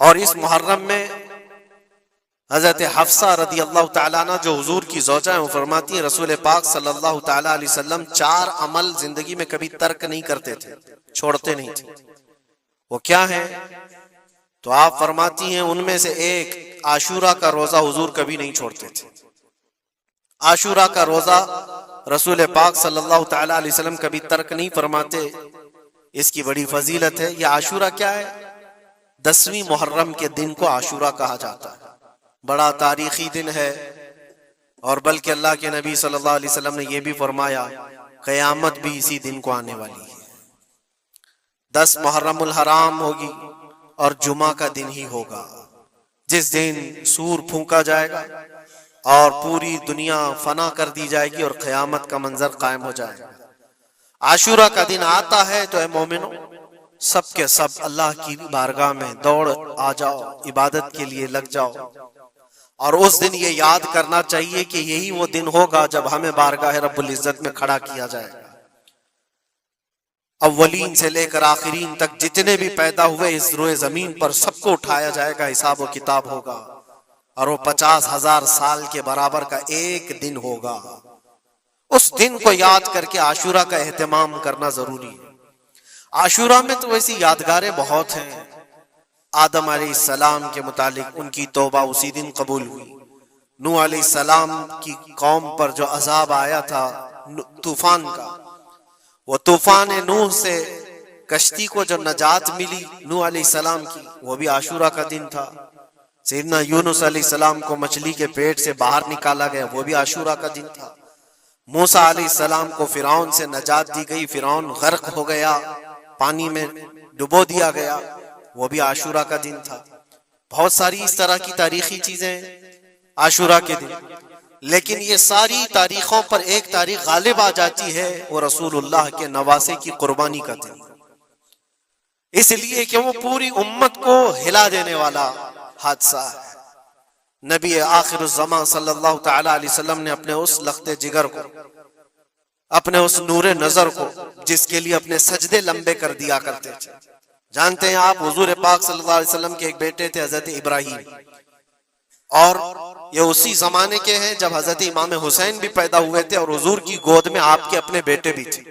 اور اس محرم میں حضرت حفصہ رضی اللہ تعالیٰ عنہ جو حضور کی زوجہ ہیں، وہ فرماتی ہیں رسول پاک صلی اللہ تعالیٰ علیہ وسلم 4 عمل زندگی میں کبھی ترک نہیں کرتے تھے، چھوڑتے نہیں تھے۔ وہ کیا ہیں؟ تو آپ فرماتی ہیں ان میں سے ایک عاشورہ کا روزہ حضور کبھی نہیں چھوڑتے تھے۔ عاشورہ کا روزہ رسول پاک صلی اللہ تعالیٰ علیہ وسلم کبھی ترک نہیں فرماتے، اس کی بڑی فضیلت ہے۔ یہ عاشورہ کیا ہے؟ 10ویں محرم کے دن کو عاشورہ کہا جاتا ہے، بڑا تاریخی دن ہے، اور بلکہ اللہ کے نبی صلی اللہ علیہ وسلم نے یہ بھی فرمایا قیامت بھی اسی دن کو آنے والی ہے۔ 10 محرم الحرام ہوگی اور جمعہ کا دن ہی ہوگا جس دن سور پھونکا جائے گا اور پوری دنیا فنا کر دی جائے گی اور قیامت کا منظر قائم ہو جائے گا۔ عاشورہ کا دن آتا ہے تو اے مومنو سب کے سب اللہ کی بارگاہ میں دوڑ آ جاؤ، عبادت کے لیے لگ جاؤ، اور اس دن یہ یاد کرنا چاہیے کہ یہی وہ دن ہوگا جب ہمیں بارگاہ رب العزت میں کھڑا کیا جائے گا۔ اولین سے لے کر آخرین تک جتنے بھی پیدا ہوئے اس روئے زمین پر سب کو اٹھایا جائے گا، حساب و کتاب ہوگا، اور وہ 50,000 سال کے برابر کا ایک دن ہوگا۔ اس دن کو یاد کر کے عاشورہ کا اہتمام کرنا ضروری ہے۔ عاشورہ میں تو ویسی یادگاریں بہت ہیں۔ آدم علیہ السلام کے متعلق ان کی توبہ اسی دن قبول ہوئی۔ نوح علیہ السلام کی قوم پر جو عذاب آیا تھا طوفان کا، وہ طوفان نوح سے کشتی کو جو نجات ملی نوح علیہ السلام کی، وہ بھی عاشورہ کا دن تھا۔ سیدنا یونس علیہ السلام کو مچھلی کے پیٹ سے باہر نکالا گیا، وہ بھی عاشورہ کا دن تھا۔ موسیٰ علیہ السلام کو فرعون سے نجات دی گئی، فرعون غرق ہو گیا، پانی میں ڈبو دیا گیا، وہ بھی عاشورہ کا دن تھا۔ بہت ساری اس طرح کی تاریخی چیزیں عاشورہ کے دن، لیکن یہ ساری تاریخوں پر ایک تاریخ غالب آ جاتی ہے، وہ رسول اللہ کے نواسے کی قربانی کا دن، اس لیے کہ وہ پوری امت کو ہلا دینے والا حادثہ ہے۔ نبی آخر الزمان صلی اللہ تعالی علیہ وسلم نے اپنے اس لخت جگر کو، اپنے اس نور نظر کو، جس کے لیے اپنے سجدے لمبے کر دیا کرتے تھے۔ جانتے ہیں آپ حضور پاک صلی اللہ علیہ وسلم کے ایک بیٹے تھے حضرت ابراہیم، اور یہ اسی زمانے کے ہیں جب حضرت امام حسین بھی پیدا ہوئے تھے، اور حضور کی گود میں آپ کے اپنے بیٹے بھی تھے۔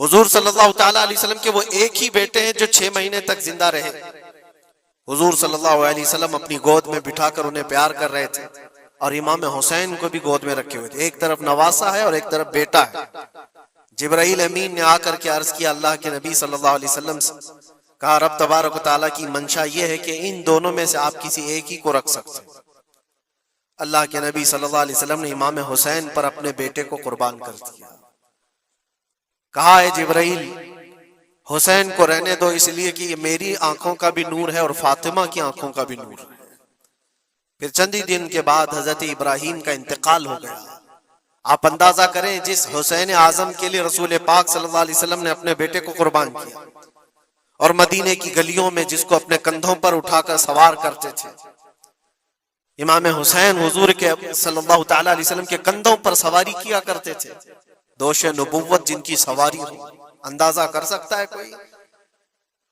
حضور صلی اللہ تعالی علیہ وسلم کے وہ ایک ہی بیٹے ہیں جو 6 مہینے تک زندہ رہے۔ حضور صلی اللہ علیہ وسلم اپنی گود میں بٹھا کر انہیں پیار کر رہے تھے، اور امام حسین کو بھی گود میں رکھے ہوئے تھے۔ ایک طرف نواسا ہے اور ایک طرف بیٹا ہے۔ جبرائیل امین نے آ کر کے عرض کیا اللہ کے نبی صلی اللہ علیہ وسلم سے، کہا رب تبارک و تعالیٰ کی منشا یہ ہے کہ ان دونوں میں سے آپ کسی ایک ہی کو رکھ سکتے ہیں۔ اللہ کے نبی صلی اللہ علیہ وسلم نے امام حسین پر اپنے بیٹے کو قربان کر دیا۔ کہا اے جبرائیل حسین کو رہنے دو، اس لیے کہ یہ میری آنکھوں کا بھی نور ہے اور فاطمہ کی آنکھوں کا بھی نور ہے۔ پھر چند ہی دن کے بعد حضرت ابراہیم کا انتقال ہو گیا۔ آپ اندازہ کریں جس حسین اعظم کے لیے رسول پاک صلی اللہ علیہ وسلم نے اپنے بیٹے کو قربان کیا، اور مدینے کی گلیوں میں جس کو اپنے کندھوں پر اٹھا کر سوار کرتے تھے، امام حسین حضور کے صلی اللہ تعالی علیہ وسلم کے کندھوں پر سواری کیا کرتے تھے۔ دوش نبوت جن کی سواری ہو، اندازہ کر سکتا ہے کوئی؟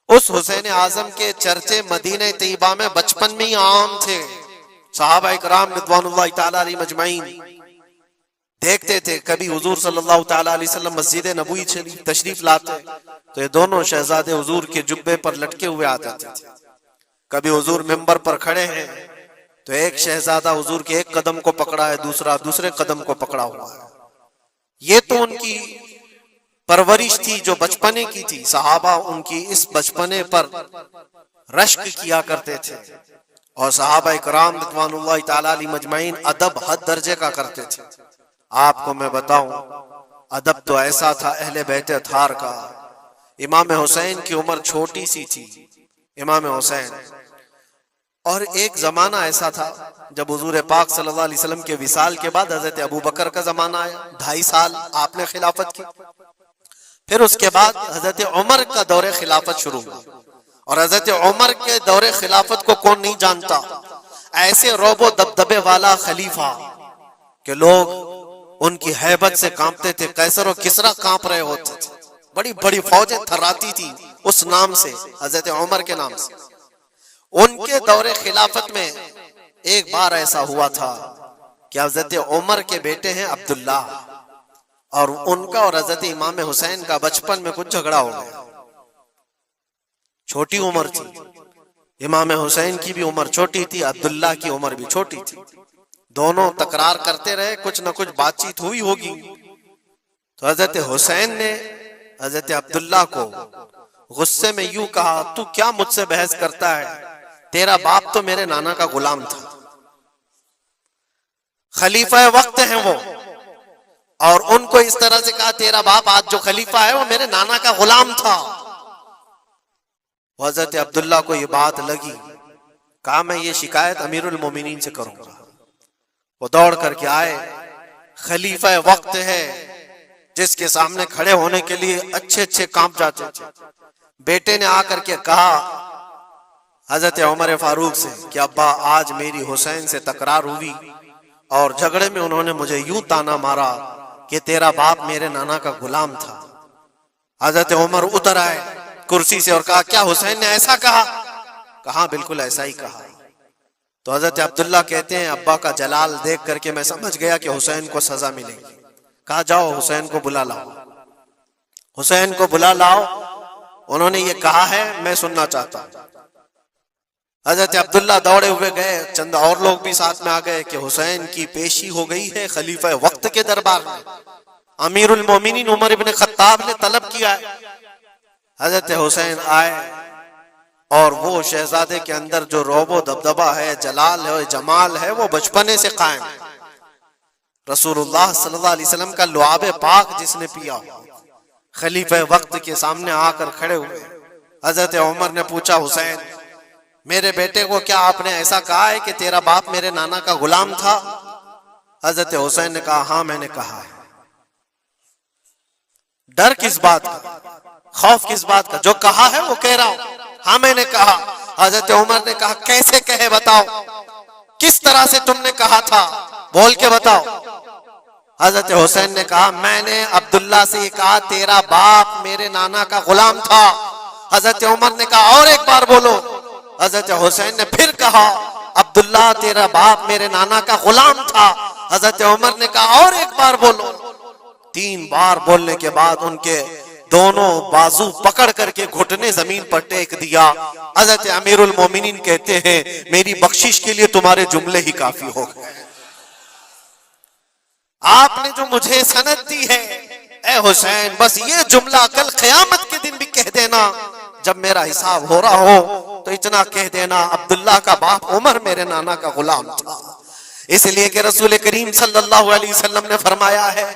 اس حسین اعظم کے چرچے مدینہ طیبہ میں بچپن میں ہی عام تھے۔ صحابہ اکرام رضوان اللہ تعالی علیہ مجمعین دیکھتے تھے، کبھی حضور صلی اللہ تعالی علیہ وسلم مسجد نبوی تشریف لاتے تو یہ دونوں شہزادے حضور کے جبے پر لٹکے ہوئے آتے تھے۔ کبھی حضور منبر پر کھڑے ہیں تو ایک شہزادہ حضور کے ایک قدم کو پکڑا ہے، دوسرا دوسرے قدم کو پکڑا ہوا ہے۔ یہ تو ان کی پرورش تھی جو بچپنے کی تھی۔ صحابہ ان کی اس بچپنے پر رشک کیا کرتے تھے، اور صحابہ اکرام رضوان اللہ تعالی علیہ مجمعین ادب حد درجے کا کرتے تھے۔ آپ کو میں بتاؤں ادب تو ایسا تھا اہل بیت اطہار کا۔ امام حسین کی عمر چھوٹی سی تھی، امام حسین، اور ایک زمانہ ایسا تھا جب حضور پاک صلی اللہ علیہ وسلم کے وصال کے بعد حضرت ابو بکر کا زمانہ آیا، 2.5 سال آپ نے خلافت کی۔ پھر اس کے بعد حضرت عمر کا دور خلافت شروع ہوا، اور حضرت عمر کے دور خلافت کو کون نہیں جانتا؟ ایسے روب و دبدبے والا خلیفہ کہ لوگ ان کی ہیبت سے کانپتے تھے، قیصر و کسریٰ کانپ رہے ہوتے تھے، بڑی بڑی فوجیں تھراتی تھی اس نام سے، حضرت عمر کے نام سے۔ ان کے دور خلافت میں ایک بار ایسا ہوا تھا کہ حضرت عمر کے بیٹے ہیں عبداللہ، اور ان کا اور حضرت امام حسین کا بچپن میں کچھ جھگڑا ہو گیا. چھوٹی عمر تھی، امام حسین کی بھی عمر چھوٹی تھی، عبداللہ کی عمر بھی چھوٹی تھی. دونوں تکرار کرتے رہے، کچھ نہ کچھ بات چیت ہوئی ہوگی. تو حضرت حسین نے حضرت عبداللہ کو غصے میں یوں کہا، تو کیا مجھ سے بحث کرتا ہے؟ تیرا باپ تو میرے نانا کا غلام تھا، خلیفہ وقت ہیں وہ، اور ان کو اس طرح سے کہا تیرا باپ آج جو خلیفہ ہے وہ میرے نانا کا غلام تھا. حضرت عبداللہ کو یہ بات لگی، کہا میں یہ شکایت امیر المومنین سے کروں گا. وہ دوڑ کر کے آئے، خلیفہ وقت ہے جس کے سامنے کھڑے ہونے کے لیے اچھے اچھے کانپ جاتے تھے. بیٹے نے آ کر کے کہا حضرت عمر فاروق سے کہ ابا آج میری حسین سے تکرار ہوئی اور جھگڑے میں انہوں نے مجھے یوں تانا مارا کہ تیرا باپ میرے نانا کا غلام تھا. حضرت عمر اتر آئے کرسی سے اور کہا کیا حسین نے ایسا کہا؟ کہا بالکل ایسا ہی کہا. تو حضرت عبداللہ کہتے ہیں ابا کا جلال دیکھ کر کے میں سمجھ گیا کہ حسین کو سزا ملے گی. کہا جاؤ حسین کو بلا لاؤ. حسین کو بلا لاؤ، انہوں نے یہ کہا ہے میں سننا چاہتا ہوں. حضرت عبداللہ دوڑے ہوئے گئے، چند اور لوگ بھی ساتھ میں آ گئے کہ حسین کی پیشی ہو گئی ہے خلیفہ وقت کے دربار میں. امیر المومنین عمر ابن خطاب نے طلب کیا ہے. حضرت حسین آئے اور وہ شہزادے کے اندر جو رعب و دبدبہ ہے، جلال ہے، جمال ہے، وہ بچپنے سے قائم ہے. رسول اللہ صلی اللہ علیہ وسلم کا لعاب پاک جس نے پیا، خلیفہ وقت کے سامنے آ کر کھڑے ہوئے. حضرت عمر نے پوچھا حسین میرے بیٹے کو کیا آپ نے ایسا کہا ہے کہ تیرا باپ میرے نانا کا غلام تھا؟ حضرت حسین نے کہا ہاں میں نے کہا ہے. ڈر کس بات کا، خوف کس بات کا؟ جو کہا ہے وہ کہہ رہا ہوں، ہاں میں نے کہا. حضرت عمر نے کہا کیسے کہے بتاؤ، کس طرح سے تم نے کہا تھا، بول کے بتاؤ. حضرت حسین نے کہا میں نے عبداللہ سے یہ کہا تیرا باپ میرے نانا کا غلام تھا. حضرت عمر نے کہا اور ایک بار بولو. حضرت حسین نے پھر کہا عبداللہ تیرا باپ میرے نانا کا غلام تھا. حضرت عمر نے کہا اور ایک بار بولو. 3 بار بولنے کے بعد ان کے دونوں بازو پکڑ کر کے گھٹنے زمین پر ٹیک دیا. حضرت امیر المومنین کہتے ہیں میری بخشش کے لیے تمہارے جملے ہی کافی ہو گئے. آپ نے جو مجھے سند دی ہے اے حسین، بس یہ جملہ کل قیامت کے دن بھی کہہ دینا جب میرا حساب ہو رہا ہو، تو اتنا کہہ دینا عبداللہ کا باپ عمر میرے نانا کا غلام تھا. اس لیے کہ رسول کریم صلی اللہ علیہ وسلم نے فرمایا ہے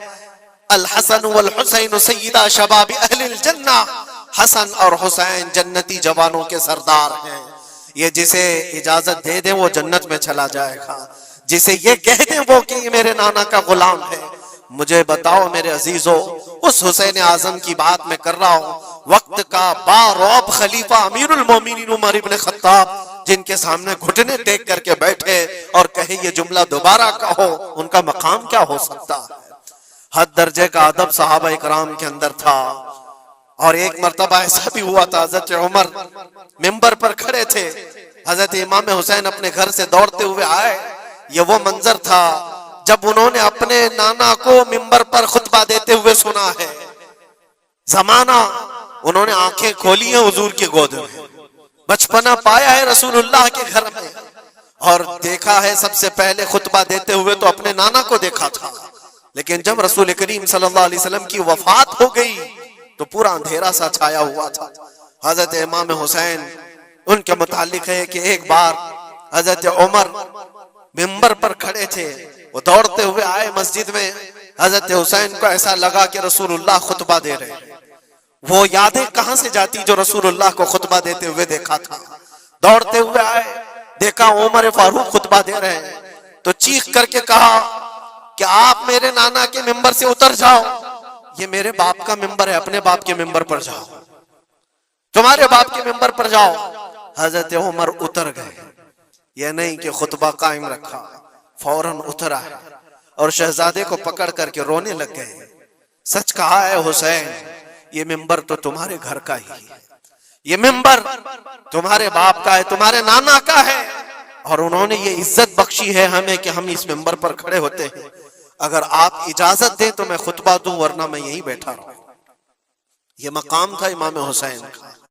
الحسن والحسین سیدہ شباب اہل الجنہ، حسن اور حسین جنتی جوانوں کے سردار ہیں. یہ جسے اجازت دے دیں وہ جنت میں چلا جائے گا، جسے یہ کہہ دیں وہ کہ یہ میرے نانا کا غلام ہے. مجھے بتاؤ میرے عزیزو، اس حسین اعظم کی بات میں کر رہا ہوں، وقت کا باروب خلیفہ امیر المومنین عمر ابن خطاب، جن کے سامنے گھٹنے ٹیک کر کے بیٹھے اور کہے یہ جملہ دوبارہ کہو، ان کا مقام کیا ہو سکتا ہے؟ حد درجے کا ادب صحابہ اکرام کے اندر تھا. اور ایک مرتبہ ایسا بھی ہوا تھا، حضرت عمر ممبر پر کھڑے تھے، حضرت امام حسین اپنے گھر سے دوڑتے ہوئے آئے. یہ وہ منظر تھا جب انہوں نے اپنے نانا کو ممبر پر خطبہ دیتے ہوئے سنا ہے. زمانہ انہوں نے آنکھیں کھولی ہیں حضور کی گود میں، بچپنا پایا ہے رسول اللہ کے گھر میں، اور دیکھا ہے سب سے پہلے خطبہ دیتے ہوئے تو اپنے نانا کو دیکھا تھا. لیکن جب رسول کریم صلی اللہ علیہ وسلم کی وفات ہو گئی تو پورا اندھیرا سا چھایا ہوا تھا. حضرت امام حسین ان کے متعلق ہے کہ ایک بار حضرت عمر ممبر پر کھڑے تھے، وہ دوڑتے ہوئے آئے مسجد میں. حضرت حسین کو ایسا لگا کہ رسول اللہ خطبہ دے رہے ہیں. وہ یادیں کہاں سے جاتی جو رسول اللہ کو خطبہ دیتے ہوئے دیکھا تھا. دوڑتے ہوئے آئے، دیکھا عمر فاروق خطبہ دے رہے ہیں، تو چیخ کر کے کہا کہ آپ میرے نانا کے ممبر سے اتر جاؤ، یہ میرے باپ کا ممبر ہے، اپنے باپ کے ممبر پر جاؤ، تمہارے باپ کے ممبر پر جاؤ. حضرت عمر اتر گئے. یہ نہیں کہ خطبہ قائم رکھا، فوراً اترا اور شہزادے کو پکڑ کر کے رونے لگ گئے. سچ کہا ہے حسین، یہ ممبر تو تمہارے گھر کا ہی ہے، یہ ممبر تمہارے باپ کا ہے، تمہارے نانا کا ہے، اور انہوں نے یہ عزت بخشی ہے ہمیں کہ ہم اس ممبر پر کھڑے ہوتے ہیں۔ اگر آپ اجازت دیں تو میں خطبہ دوں، ورنہ میں یہیں بیٹھا رہوں۔ یہ مقام تھا امام حسین کا۔